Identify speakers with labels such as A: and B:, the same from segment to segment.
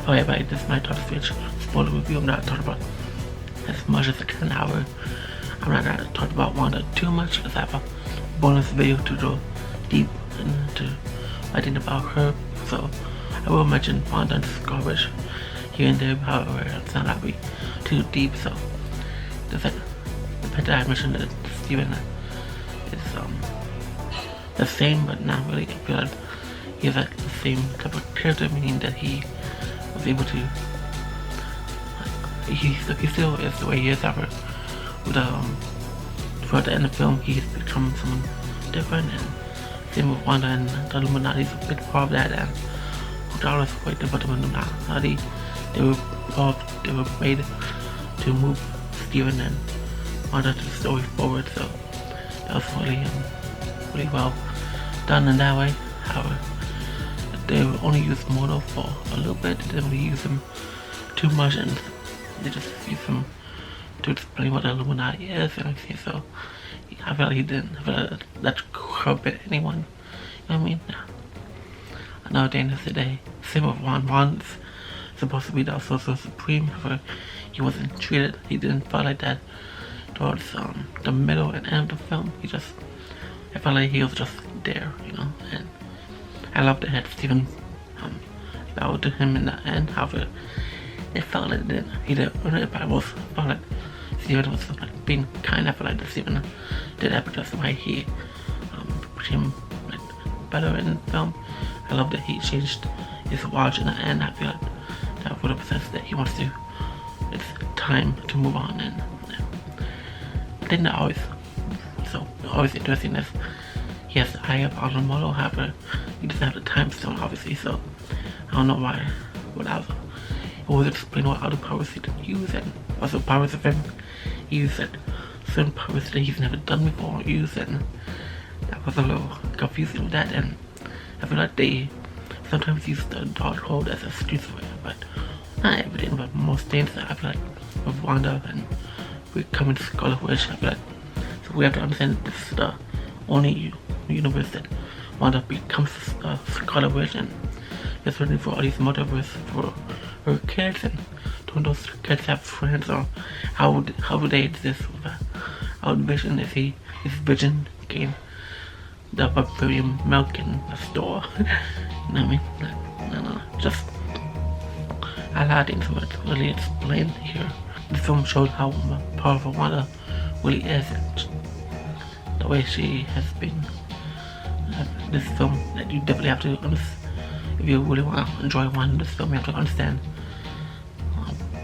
A: However, this is my Doctor Strange spoiler review. I'm not talking about as much as I can. However, I'm not going to talk about Wanda too much because I have a bonus video to go deep into writing about her. So I will mention Wanda and Scarlet here and there. However, it's not going to be too deep. So the fact that I mentioned that Steven is the same, but not really. I feel like he's like the same type of character, meaning that he was able to. He still is the way he is ever. With throughout the end of the film, he's become someone different, and same with Wanda and the Illuminati is a big part of that. And regardless of what the Illuminati, they were made to move Steven and Wanda to the story forward. So that was really well done in that way. However, they only used Mordo for a little bit. They didn't really use him too much, and they just used him to explain what the Illuminati is and everything. So I feel like he didn't feel like that could hurt anyone. You know what I mean? Another day is today. Same with Wan's supposed to be the Sorcerer Supreme. However, he wasn't treated. He didn't feel like that towards the middle and end of the film. I felt like he was just there, you know. And I love that had Steven bowed to him in the end. However, it felt like he didn't earn it, but I felt like Steven was like being kind. I feel like Steven did that because of why he became like better in the film. I love that he changed his watch in the end. I feel like that would have said that he wants to. It's time to move on, and I think that always interesting is he has the eye of Agamotto. However, he doesn't have the time stone, obviously. So I don't know why. Without it was explain what other powers he could use, and also powers of him he used and certain powers that he's never done before used, and that was a little confusing with that. And I feel like they sometimes use the Darkhold as an excuse for it, but not everything, but most things. I feel like with Wanda and becoming Scarlet Witch, I feel like so we have to understand this is the only universe that Wanda becomes Scarlet Witch, and just waiting for all these multiverse for her kids, and don't those kids have friends, or how would they exist with our Vision? Is Vision getting the barbarian milk in the store? You know what I mean? No, just a lot of things were really explained here. The film showed how powerful Wanda really is, and the way she has been. This film that you definitely have to understand. If you really want to enjoy this film, you have to understand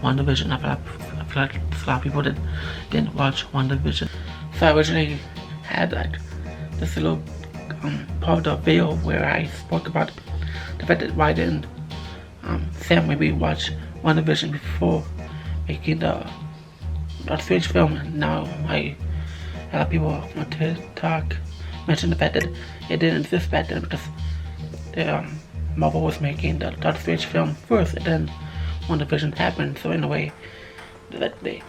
A: WandaVision. I feel like a lot of people that didn't watch WandaVision. So I originally had like this little part of the video where I spoke about the fact that why didn't Sam maybe watch WandaVision before making the Strange film. And now a lot of people on TikTok mentioned the fact that it didn't exist back then because the Marvel was making the Doctor Strange film first, and then WandaVision happened. So in a way, that they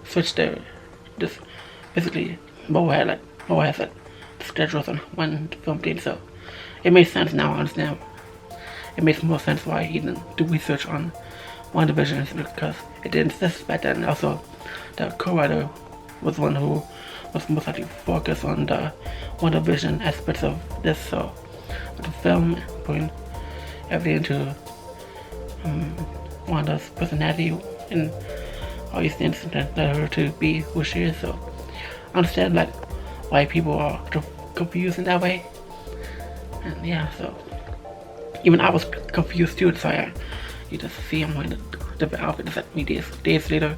A: switched their basically Marvel has like schedules on when the film did. So it makes sense now. I understand. It makes more sense why he didn't do research on WandaVision, because it didn't exist back then. Also, the co-writer was one who was most likely focused on the WandaVision aspects of this. So the film putting everything into Wanda's personality and all these things that led her to be who she is. So I understand like why people are confused in that way. And yeah, so even I was confused too. So you just see him wearing the different outfits that me days later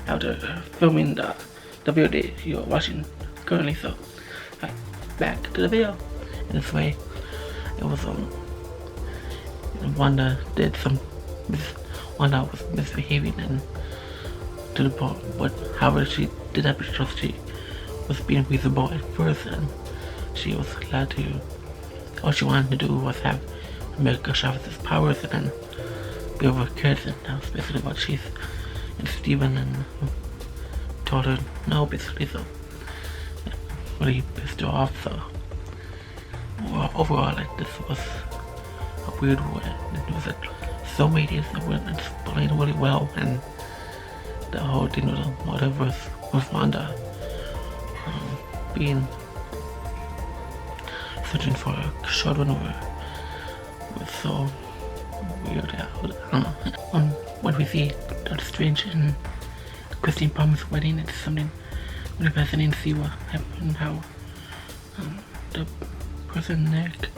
A: after filming the video that you're watching currently. So back to the video. In this way, it was Wanda was misbehaving, and to the point, but however she did that because she was being reasonable at first, and she was glad to. All she wanted to do was have America Chavez's powers and then be over her kids, and that was basically what she's and Steven and told her no, basically. So yeah, really pissed her off. So overall, like, this was a weird way. It was a so many things that were explained really well, and the whole thing with the multiverse with Wanda being searching for a children was so weird. I don't know. When we see Doctor Strange and Christine Palmer's wedding, it's something really fascinating to see what happened, how the person Nick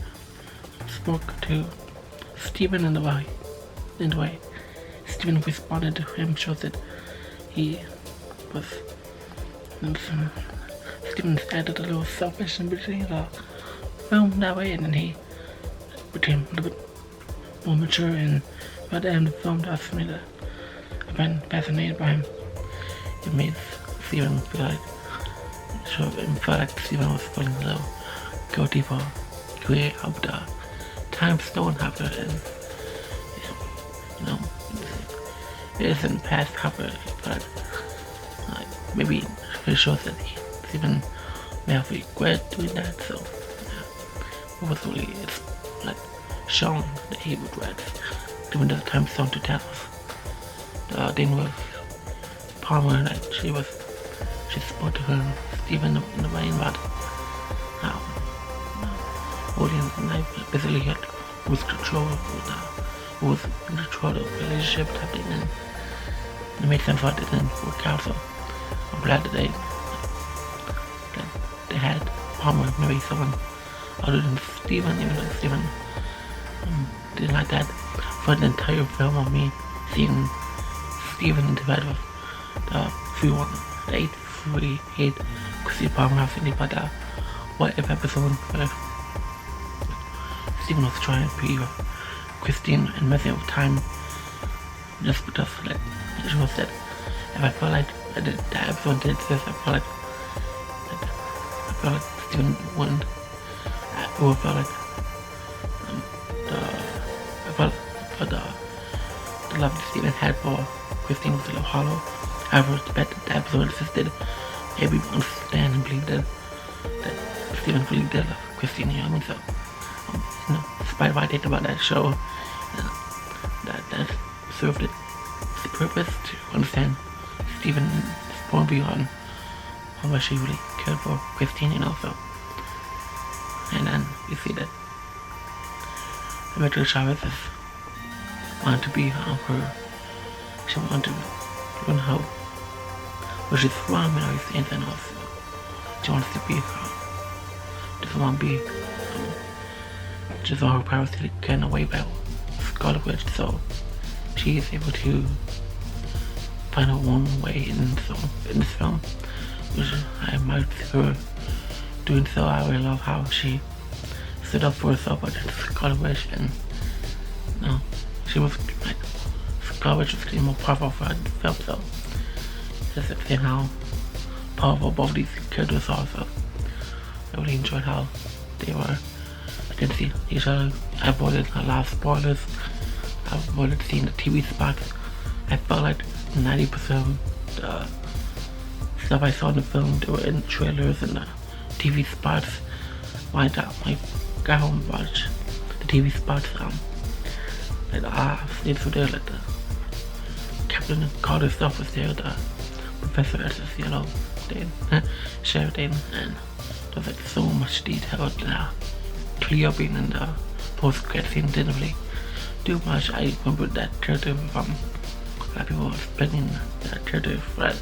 A: spoke to Stephen in the way Stephen responded to him shows that he was Stephen acted a little selfish and between the film that way, and then he became a little bit more mature, and by the end of the film that's something that I've been fascinated by him. It made Stephen feel like Stephen was feeling a little guilty for creating up the time stone after, and it isn't past cover, but maybe it shows that Stephen may have regret doing that, so hopefully it's shown that he regrets doing the time stone to tell us. The thing with Palmer, she spoke to her Stephen in the way about how audience and I basically had was control of the relationship type thing, and it made sense why it didn't work out, so I'm glad that they had Palmer, maybe someone other than Stephen, even though Stephen didn't like that. For the entire film of me seeing Stephen interact with the 838 Christine Palmer, thinking about the what if episode where Stephen was trying to be Christine and messing with time just because it shows that if I felt like that episode did this, I felt like Stephen wouldn't. I felt like the love that Stephen had for Christine was a little hollow. However, the episode insisted maybe understand and believe that Stephen really did love Christine, you know what I mean? So, despite what I think about that show, that served its purpose to understand Stephen's point of view on how much she really cared for Christine, so. And then we see that Rachel Chavez wanted to be her. She wanted to learn how, which is wrong when I was saying that also. She wants to be her. Doesn't want to be just all her powers to get away by Scarlet Witch, so she is able to find her own way in this film, which I admire her doing so. I really love how she stood up for herself against Scarlet Witch, and she was Scarlet Witch was getting more powerful for her film, so just seeing how powerful both these characters are. So I really enjoyed how they were against each other. I avoided a lot of spoilers. I avoided seeing the TV spots. I felt like 90% of the stuff I saw in the film, they were in trailers and the TV spots. When I got home and watched the TV spots, things were there, like the Captain Carter stuff was there, the Professor X's yellow thing, Sheriff thing, and there was so much detail. Cleo being in the post-credit scene didn't really do much. I remember that character from a lot of people explaining that character Fred.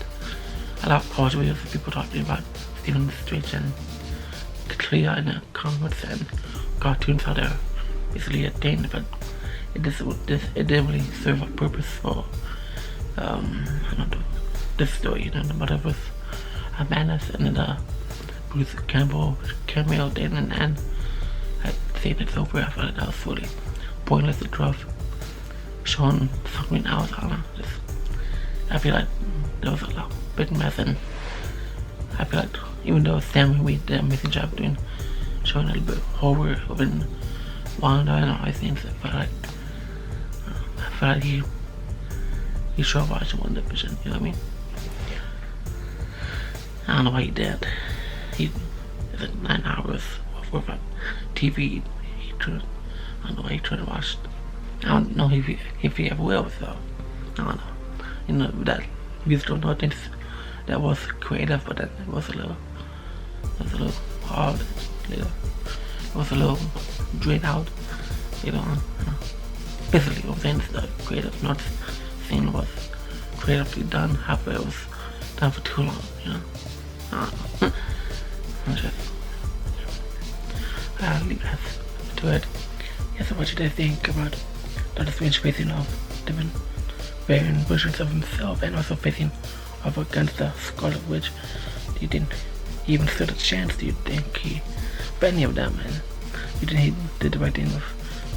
A: A lot of college videos of people talking about Stephen Strange and Cleo in the comics and cartoons, how they're basically a thing, but it didn't really serve a purpose for this story, the multiverse madness, and then the Bruce Campbell cameo thing, and I say it's over. I felt like that was fully pointless to drop Sean something else. I feel like there was a lot big mess, and I feel like even though Sam Raimi did an amazing job doing showing a little bit of horror within Wanda and all these things, I felt like he showed watch WandaVision, you know what I mean? I don't know why he did. It's like 9 hours worth of TV. I don't know why he tried to watch I don't know if he ever will, so I don't know. You know, that music don't know things that was creative, but that was a little hard, it was a little drained out, you know. Basically what I'm saying is the creative, not saying it was creatively done, however it was done for too long, you know. I don't know. I'll leave that to it. Yes, what did I think about Doctor Strange facing off different variant versions of himself and also facing off against the Scarlet Witch? You didn't even stood a chance, do you think he for any of them, and you think he did the right thing with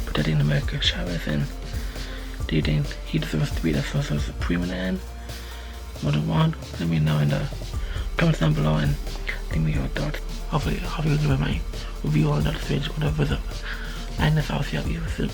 A: protecting America Chavez, and do you think he deserves to be the Sorcerer Supreme in the end? What do you want? Let me know in the comments down below and leave me your thoughts. Hopefully you enjoy my review on Doctor Strange, whatever. And that's all. See you soon.